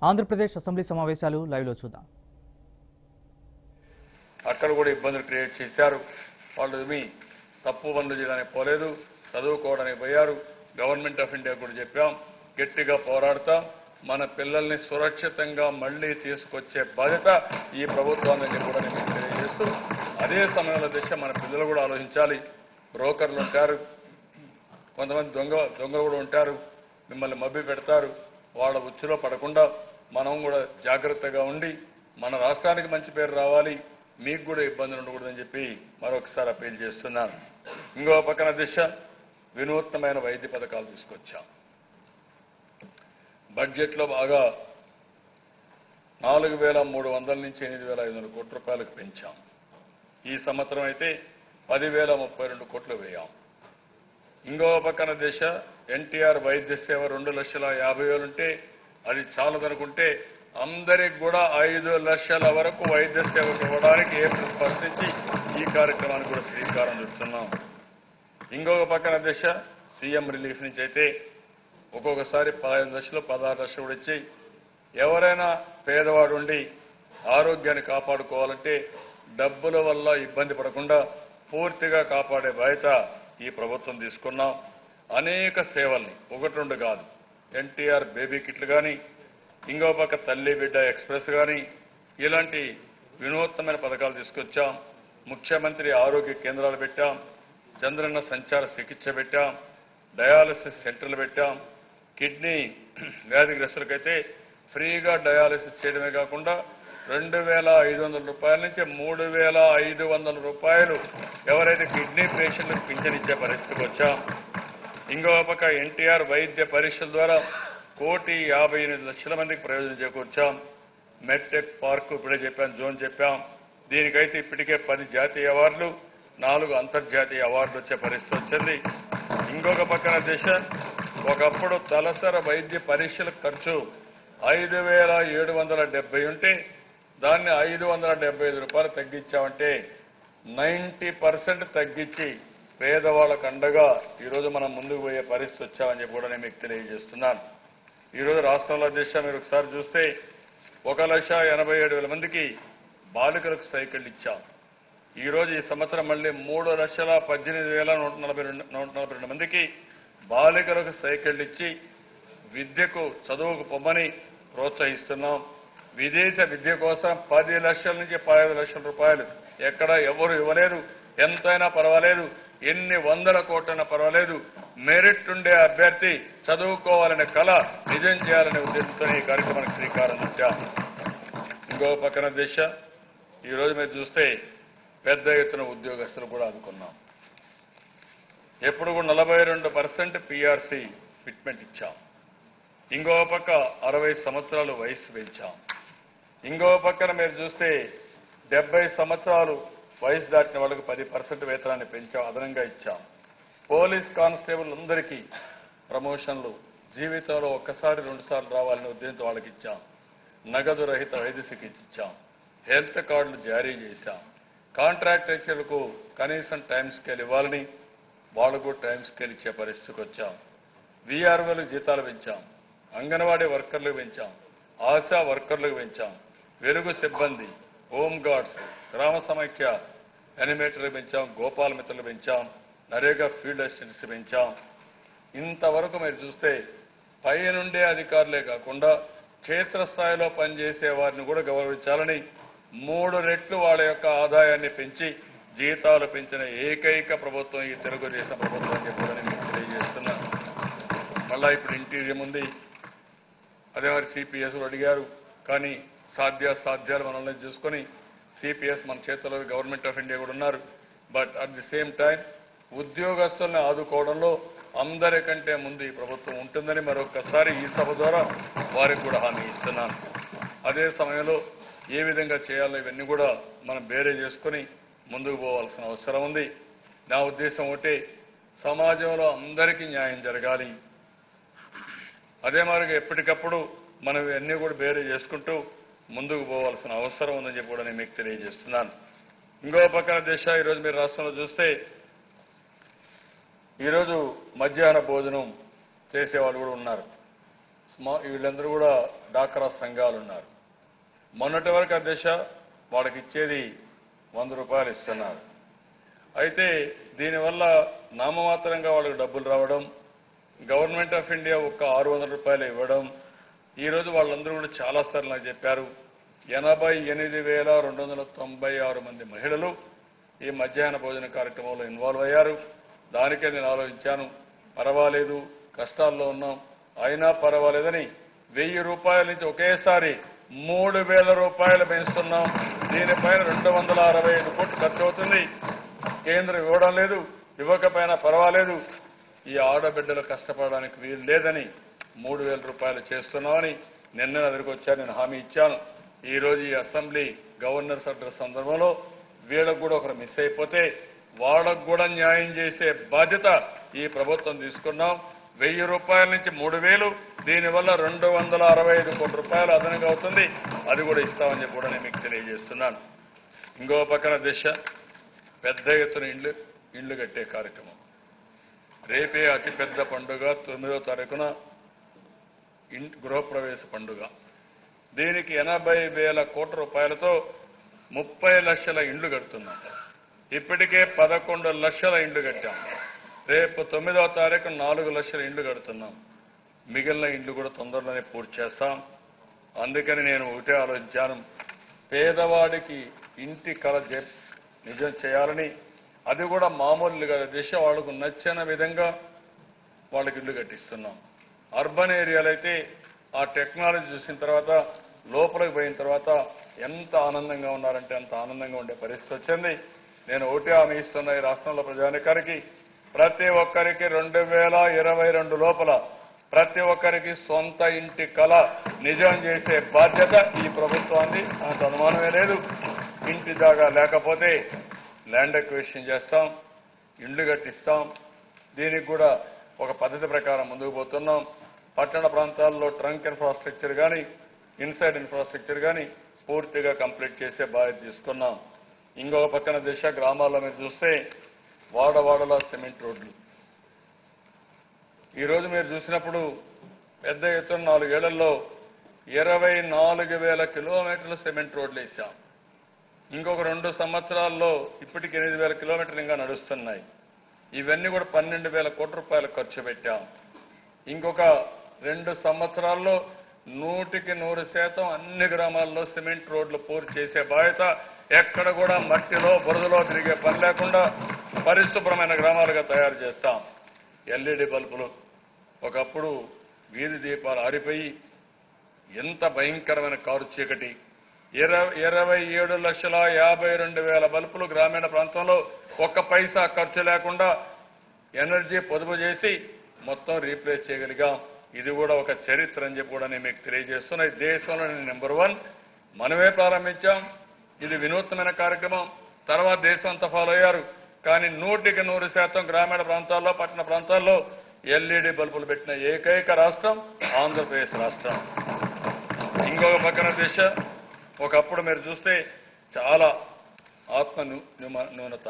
Andhra Pradesh assembly సమావేశాలు లైవ్లో చూద్దాం. అక్కడ కూడా ఇబ్బందులు క్రియేట్ చేశారు. వాళ్ళు ఏమీ తప్పు పనులు చేయడానికి పోలేదు, చదువుకోవడానికి పోయారు. గవర్నమెంట్ ఆఫ్ ఇండియా కూడా చెప్పాం, గట్టిగా పోరాడతాం, మన పిల్లల్ని సురక్షితంగా మళ్లీ తీసుకొచ్చే బాధ్యత ఈ ప్రభుత్వాన్ని కూడా నేను తెలియజేస్తూ, అదే సమయంలో మన పిల్లలు కూడా ఆలోచించాలి. బ్రోకర్లు ఉంటారు, కొంతమంది దొంగలు కూడా ఉంటారు, మిమ్మల్ని మభ్య పెడతారు. వాళ్ళ ఉచ్చులో పడకుండా మనం కూడా జాగ్రత్తగా ఉండి మన రాష్ట్రానికి మంచి పేరు రావాలి, మీకు కూడా ఇబ్బందులు ఉండకూడదని చెప్పి మరొకసారి అప్పీల్ చేస్తున్నాను. ఇంకో పక్కన వినూత్నమైన వైద్య పథకాలు తీసుకొచ్చాం. బడ్జెట్లో బాగా 4,300 నుంచి 8,500 కోట్ల రూపాయలకు పెంచాం. ఈ సంవత్సరం అయితే 10,032 కోట్లు వేయాం. ఇంకో పక్కన ఎన్టీఆర్ వైద్య సేవ 2,50,000 ఉంటే అది చాలదనుకుంటే అందరికి కూడా 5 లక్షల వరకు వైద్య సేవలు ఇవ్వడానికి ఏప్రిల్ 1 నుంచి ఈ కార్యక్రమానికి కూడా శ్రీకారం చుడుతున్నాం. ఇంకొక పక్కన సీఎం రిలీఫ్ నుంచి అయితే ఒక్కొక్కసారి 15 లక్షలు 16 లక్షలు కూడా ఇచ్చి ఎవరైనా పేదవాడు ఉండి ఆరోగ్యాన్ని కాపాడుకోవాలంటే డబ్బుల వల్ల ఇబ్బంది పడకుండా పూర్తిగా కాపాడే బాధ్యత ఈ ప్రభుత్వం తీసుకున్నాం. అనేక సేవల్ని 1-2 కాదు, ఎన్టీఆర్ బేబీ కిట్లు కానీ, ఇంకో పక్క తల్లి బిడ్డ ఎక్స్ప్రెస్ కానీ, ఇలాంటి వినూత్నమైన పథకాలు తీసుకొచ్చాం. ముఖ్యమంత్రి ఆరోగ్య కేంద్రాలు పెట్టాం, చంద్రన్న సంచార చికిత్స పెట్టాం, డయాలసిస్ సెంటర్లు పెట్టాం. కిడ్నీ వ్యాధిగ్రస్తులకైతే ఫ్రీగా డయాలసిస్ చేయడమే కాకుండా 2,500 రూపాయల నుంచి 3,500 రూపాయలు ఎవరైతే కిడ్నీ పేషెంట్లకు పింఛన్ ఇచ్చే పరిస్థితికి వచ్చాం. ఇంకో పక్క ఎన్టీఆర్ వైద్య పరీక్షల ద్వారా 1,58,00,000 మందికి ప్రయోజనం చేకూర్చాం. మెడ్టెక్ పార్కు ఇప్పుడే చెప్పాం, జోన్ చెప్పాం. దీనికైతే ఇప్పటికే 10 జాతీయ అవార్డులు, 4 అంతర్జాతీయ అవార్డులు వచ్చే పరిస్థితి వచ్చింది. ఇంకొక పక్కన ఒకప్పుడు తలసరి వైద్య పరీక్షల ఖర్చు 5,770 ఉంటే దాన్ని 575 రూపాయలు తగ్గించామంటే 90% తగ్గించి పేదవాళ్లకు అండగా ఈరోజు మనం ముందుకు పోయే పరిస్థితి వచ్చామని చెప్పి కూడా నేను మీకు తెలియజేస్తున్నాను. ఈరోజు రాష్ట్రంలో మీరు ఒకసారి చూస్తే 1,87,000 మందికి బాలికలకు సైకిళ్లు ఇచ్చాం. ఈరోజు ఈ సంవత్సరం మళ్లీ 3,18,142 మందికి బాలికలకు సైకిళ్లు ఇచ్చి విద్యకు చదువుకు పొమ్మని ప్రోత్సహిస్తున్నాం. విదేశ విద్య కోసం 10 లక్షల నుంచి 15 లక్షల రూపాయలు ఎక్కడ ఎవరు ఇవ్వలేదు. ఎంతైనా పర్వాలేదు, ఎన్ని వందల కోట్లైనా పర్వాలేదు, మెరిట్ ఉండే అభ్యర్థి చదువుకోవాలనే కళ నిజం చేయాలనే ఉద్దేశంతో ఈ కార్యక్రమానికి శ్రీకారం చుట్టాం. ఇంకో పక్కన ఈరోజు మీరు చూస్తే పెద్ద ఎత్తున ఉద్యోగస్తులు కూడా ఆదుకున్నాం. ఎప్పుడు కూడా 42% పీఆర్సీ ఫిట్మెంట్ ఇచ్చాం. ఇంకో పక్క 60 సంవత్సరాలు వయసు పెంచాం. ఇంకో పక్కన మీరు చూస్తే 70 సంవత్సరాలు వయసు దాటిన వాళ్ళకు 10% వేతనాన్ని పెంచాం, అదనంగా ఇచ్చాం. పోలీస్ కానిస్టేబుల్ అందరికీ ప్రమోషన్లు జీవితంలో ఒక్కసారి 2 సార్లు రావాలనే ఉద్దేశంతో వాళ్ళకి ఇచ్చాం. నగదు రహిత వైద్య చికిత్స ఇచ్చాం. హెల్త్ కార్డులు జారీ చేశాం. కాంట్రాక్ట్ టీచర్లకు కనీసం టైం స్కేల్ ఇవ్వాలని వాళ్ళకు టైం స్కేల్ ఇచ్చే పరిస్థితికి వచ్చాం. వీఆర్ఓలకు జీతాలు పెంచాం. అంగన్వాడీ వర్కర్లకు పెంచాం. ఆశా వర్కర్లకు పెంచాం. వెలుగు సిబ్బంది, హోమ్ గార్డ్స్, గ్రామ సమైక్య యానిమేటర్లు పెంచాం. గోపాల మిత్రులు పెంచాం. నరేగా ఫీల్డ్ అసిస్టెంట్స్ పెంచాం. ఇంతవరకు మీరు చూస్తే పై నుండే అధికారులే కాకుండా క్షేత్రస్థాయిలో పనిచేసే వారిని కూడా గౌరవించాలని 3 రెట్లు వాళ్ళ యొక్క ఆదాయాన్ని పెంచి జీతాలు పెంచిన ఏకైక ప్రభుత్వం ఈ తెలుగుదేశం ప్రభుత్వం అని చెప్పాలని మీకు తెలియజేస్తున్నాను. మళ్ళా ఇప్పుడు ఇంటీరియం ఉంది, అదే మరి సిపిఎస్ అడిగారు, కానీ సాధ్యాలు మనల్ని చూసుకొని సిపిఎస్ మన చేతిలో గవర్నమెంట్ ఆఫ్ ఇండియా కూడా ఉన్నారు. But at the same time ఉద్యోగస్తుల్ని ఆదుకోవడంలో అందరికంటే ముందు ఈ ప్రభుత్వం ఉంటుందని మరొకసారి ఈ సభ ద్వారా వారికి కూడా హామీ ఇస్తున్నాను. అదే సమయంలో ఏ విధంగా చేయాలో ఇవన్నీ కూడా మనం బేరే చేసుకుని ముందుకు పోవాల్సిన అవసరం ఉంది. నా ఉద్దేశం ఒకటే, సమాజంలో అందరికీ న్యాయం జరగాలి. అదే మాదిరిగా ఎప్పటికప్పుడు మనం ఇవన్నీ కూడా బేరే చేసుకుంటూ ముందుకు పోవాల్సిన అవసరం ఉందని చెప్పి కూడా నేను మీకు తెలియజేస్తున్నాను. ఇంకో పక్కన ఈరోజు మీరు రాష్ట్రంలో చూస్తే ఈరోజు మధ్యాహ్న భోజనం చేసేవాళ్ళు కూడా ఉన్నారు. వీళ్ళందరూ కూడా డాక్రా సంఘాలు ఉన్నారు. మొన్నటి వరకు అధ్యక్ష వాళ్ళకి ఇచ్చేది 100 రూపాయలు ఇస్తున్నారు. అయితే దీనివల్ల నామమాత్రంగా వాళ్ళకి డబ్బులు రావడం, గవర్నమెంట్ ఆఫ్ ఇండియా ఒక్క 600 రూపాయలు ఇవ్వడం. ఈరోజు వాళ్ళందరూ కూడా చాలాసార్లు నాకు చెప్పారు 88,296 మంది మహిళలు ఈ మధ్యాహ్న భోజన కార్యక్రమంలో ఇన్వాల్వ్ అయ్యారు. దానికే నేను ఆలోచించాను, పర్వాలేదు కష్టాల్లో ఉన్నాం అయినా పర్వాలేదని 1000 రూపాయల నుంచి ఒకేసారి 3,000 రూపాయలు పెంచుతున్నాం. దీనిపైన 265 కోట్లు ఖర్చు అవుతుంది. కేంద్రం ఇవ్వడం లేదు, ఇవ్వకపోయినా పర్వాలేదు, ఈ ఆడబిడ్డలు కష్టపడడానికి వీలు లేదని 3,000 రూపాయలు చేస్తున్నామని నిన్న దగ్గరికి వచ్చాను. నేను హామీ ఇచ్చాను. ఈ రోజు ఈ అసెంబ్లీ గవర్నర్స్ అడ్రస్ సందర్భంలో వీళ్ళకు కూడా ఒకరు మిస్ అయిపోతే వాళ్ళకు కూడా న్యాయం చేసే బాధ్యత ఈ ప్రభుత్వం తీసుకున్నాం. 1000 రూపాయల నుంచి 3,000, దీనివల్ల 265 కోట్ల రూపాయలు అదనంగా అవుతుంది. అది కూడా ఇస్తామని చెప్పి కూడా నేను మీకు తెలియజేస్తున్నాను. ఇంకో పక్కన దిశ పెద్ద ఎత్తున ఇండ్లు కట్టే కార్యక్రమం. రేపే అతిపెద్ద పండుగ 9వ తారీఖున గృహప్రవేశ పండుగ. దీనికి 80,000 కోట్ల రూపాయలతో 30 లక్షల ఇండ్లు కడుతున్నాం. ఇప్పటికే 11 లక్షల ఇండ్లు కట్టాం. రేపు 9వ తారీఖు 4 లక్షల ఇండ్లు కడుతున్నాం. మిగిలిన ఇండ్లు కూడా తొందరలోనే పూర్తి చేస్తాం. అందుకని నేను ఒకటే ఆలోచించాను, పేదవాడికి ఇంటి కల నిజం చేయాలని. అది కూడా మామూలుగా దిశ వాళ్లకు నచ్చిన విధంగా వాళ్ళకి ఇల్లు కట్టిస్తున్నాం. అర్బన్ ఏరియాలో అయితే ఆ టెక్నాలజీ చూసిన తర్వాత లోపలికి పోయిన తర్వాత ఎంత ఆనందంగా ఉన్నారంటే అంత ఆనందంగా ఉండే పరిస్థితి వచ్చింది. నేను ఒకటే హామీ ఇస్తున్నా ఈ రాష్ట్రంలో ప్రజానికానికి, ప్రతి ఒక్కరికి 2022 లోపల ప్రతి ఒక్కరికి సొంత ఇంటి కల నిజం చేసే బాధ్యత ఈ ప్రభుత్వాన్ని, అంత అనుమానమే లేదు. ఇంటి జాగా లేకపోతే ల్యాండ్ ఎక్విజిషన్ చేస్తాం, ఇండ్లు కట్టిస్తాం. దీనికి కూడా ఒక పద్ధతి ప్రకారం ముందుకు పోతున్నాం. పట్టణ ప్రాంతాల్లో ట్రంక్ ఇన్ఫ్రాస్ట్రక్చర్ కానీ ఇన్సైడ్ ఇన్ఫ్రాస్ట్రక్చర్ కానీ పూర్తిగా కంప్లీట్ చేసే బాధ్యత తీసుకున్నాం. ఇంకొక పక్కన దిశ గ్రామాల్లో మీరు చూస్తే వాడవాడలో సిమెంట్ రోడ్లు. ఈరోజు మీరు చూసినప్పుడు పెద్ద ఎత్తున 4 ఏళ్లలో 24,000 కిలోమీటర్లు సిమెంట్ రోడ్లు వేశాం. ఇంకొక 2 సంవత్సరాల్లో ఇప్పటికి 8,000 కిలోమీటర్లు ఇంకా నడుస్తున్నాయి. ఇవన్నీ కూడా 12,000 కోట్ల రూపాయలు ఖర్చు పెట్టాం. ఇంకొక 2 సంవత్సరాల్లో 100% అన్ని గ్రామాల్లో సిమెంట్ రోడ్లు పూర్తి చేసే బాధ్యత, ఎక్కడ కూడా మట్టిలో బురదలో తిరిగే పని లేకుండా పరిశుభ్రమైన గ్రామాలుగా తయారు చేస్తాం. ఎల్ఈడి బల్బులు, ఒకప్పుడు వీధి దీపాలు ఆరిపోయి ఎంత భయంకరమైన కారు చీకటి. 27,52,000 బల్బులు గ్రామీణ ప్రాంతంలో 1 పైసా ఖర్చు లేకుండా ఎనర్జీ పొదుపు చేసి మొత్తం రీప్లేస్ చేయగలిగాం. ఇది కూడా ఒక చరిత్ర అని చెప్పి కూడా నేను మీకు తెలియజేస్తున్నా. ఈ దేశంలో నెంబర్ 1 మనమే ప్రారంభించాం. ఇది వినూత్నమైన కార్యక్రమం. తర్వాత దేశం అంతా ఫాలో అయ్యారు. కానీ 100% గ్రామీణ ప్రాంతాల్లో పట్టణ ప్రాంతాల్లో ఎల్ఈడి బల్బులు పెట్టిన ఏకైక రాష్ట్రం ఆంధ్రప్రదేశ్ రాష్ట్రం. ఇంకొక పక్కన దిశ ఒకప్పుడు మీరు చూస్తే చాలా ఆత్మ న్యూనత,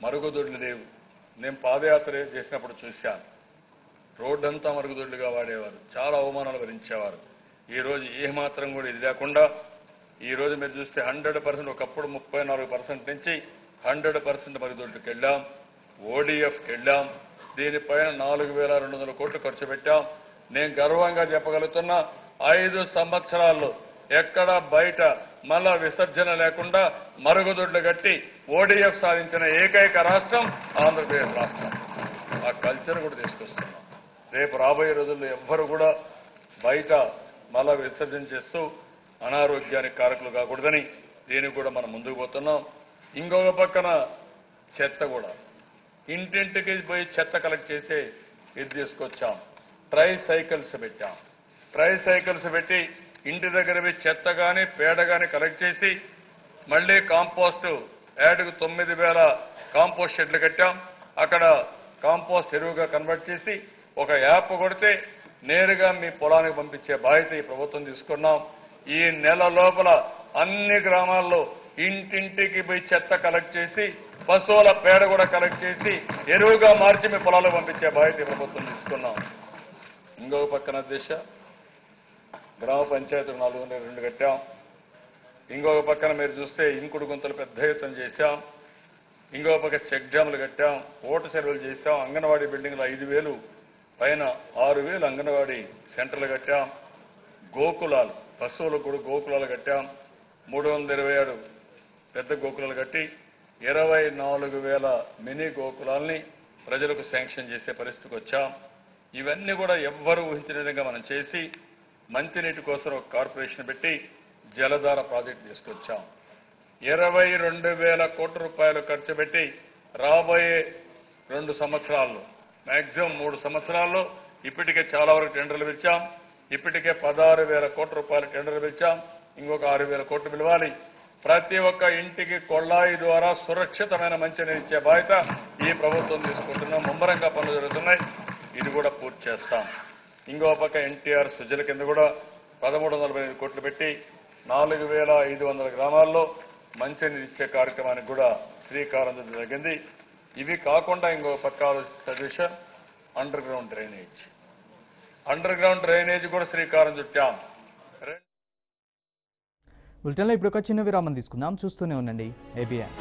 మరుగుదొడ్లు లేవు. నేను పాదయాత్ర చేసినప్పుడు చూశాను. రోడ్డంతా మరుగుదొడ్లుగా వాడేవారు, చాలా అవమానాలు భరించేవారు. ఈ రోజు ఏమాత్రం కూడా ఇది లేకుండా ఈ రోజు మీరు చూస్తే 100%, ఒకప్పుడు 34% నుంచి 100% మరుగుదొడ్లకు వెళ్ళాం. ఓడిఎఫ్కి వెళ్ళాం. దీనిపైన 4,200 కోట్లు ఖర్చు పెట్టాం. నేను గర్వంగా చెప్పగలుగుతున్నా 5 సంవత్సరాల్లో ఎక్కడ బయట మళ్ళా విసర్జన లేకుండా మరుగుదొడ్లు కట్టి ఓడిఎఫ్ సాధించిన ఏకైక రాష్ట్రం ఆంధ్రప్రదేశ్ రాష్ట్రం. ఆ కల్చర్ కూడా తీసుకొస్తున్నాం. రేపు రాబోయే రోజుల్లో ఎవ్వరు కూడా బయట మళ్ళా విసర్జన చేస్తూ అనారోగ్యానికి కారకులు కాకూడదని దీనికి కూడా మనం ముందుకు పోతున్నాం. ఇంకొక పక్కన చెత్త కూడా ఇంటింటికి పోయి చెత్త కలెక్ట్ చేసే ఇది తీసుకొచ్చాం. ట్రై సైకిల్స్ పెట్టాం. ట్రై సైకిల్స్ పెట్టి ఇంటి దగ్గర చెత్త కానీ పేడ కానీ కలెక్ట్ చేసి మళ్లీ కాంపోస్ట్ యాడ్కు 9,000 కాంపోస్ట్ షెడ్లు కట్టాం. అక్కడ కాంపోస్ట్ ఎరువుగా కన్వర్ట్ చేసి ఒక యాప్ కొడితే నేరుగా మీ పొలానికి పంపించే బాధ్యత ఈ ప్రభుత్వం తీసుకున్నాం. ఈ నెల లోపల అన్ని గ్రామాల్లో ఇంటింటికి పోయి చెత్త కలెక్ట్ చేసి పశువుల పేడ కూడా కలెక్ట్ చేసి ఎరువుగా మార్చి మీ పొలాలకు పంపించే బాధ్యత ఈ ప్రభుత్వం తీసుకున్నాం. ఇంకొక పక్కన దిశ గ్రామ పంచాయతీలు 402 కట్టాం. ఇంకొక పక్కన మీరు చూస్తే ఇంకుడు గుంతలు పెద్ద ఎత్తున చేశాం. ఇంకొక పక్క చెక్ డ్యాములు కట్టాం, ఓట చెరువులు చేశాం, అంగన్వాడీ బిల్డింగ్లు 5,000 పైన 6,000 అంగన్వాడీ సెంటర్లు కట్టాం. గోకులాలు పశువులకు కూడా గోకులాలు కట్టాం. 327 పెద్ద గోకులాలు కట్టి 24,000 మినీ గోకులాల్ని ప్రజలకు శాంక్షన్ చేసే పరిస్థితికి వచ్చాం. ఇవన్నీ కూడా ఎవ్వరూ ఊహించిన విధంగా మనం చేసి మంచినీటి కోసం ఒక కార్పొరేషన్ పెట్టి జలధార ప్రాజెక్టు తీసుకొచ్చాం. 22,000 కోట్ల రూపాయలు ఖర్చు పెట్టి రాబోయే 2 సంవత్సరాల్లో మాక్సిమం 3 సంవత్సరాల్లో ఇప్పటికే చాలా వరకు టెండర్లు పిలిచాం. ఇప్పటికే 16,000 కోట్ల రూపాయల టెండర్లు పిలిచాం. ఇంకొక 6,000 కోట్లు పిలవాలి. ప్రతి ఒక్క ఇంటికి కొళ్ళాయి ద్వారా సురక్షితమైన మంచినీరు ఇచ్చే బాధ్యత ఈ ప్రభుత్వం తీసుకుంటున్నాం. ముమ్మరంగా పనులు జరుగుతున్నాయి. ఇది కూడా పూర్తి చేస్తాం. ఇంకో పక్క ఎన్టీఆర్ సుజల కింద కూడా 1,348 కోట్లు పెట్టి 4,500 గ్రామాల్లో మంచినీరు ఇచ్చే కార్యక్రమానికి కూడా శ్రీకారం చుట్టడం జరిగింది. ఇవి కాకుండా ఇంకో పక్క సజెషన్ అండర్ గ్రౌండ్ డ్రైనేజ్ కూడా శ్రీకారం చుట్టాం. బులెటిన్లో ఇప్పుడు ఒక చిన్న విరామం తీసుకుందాం. చూస్తూనే ఉండండి ఏబిఎన్.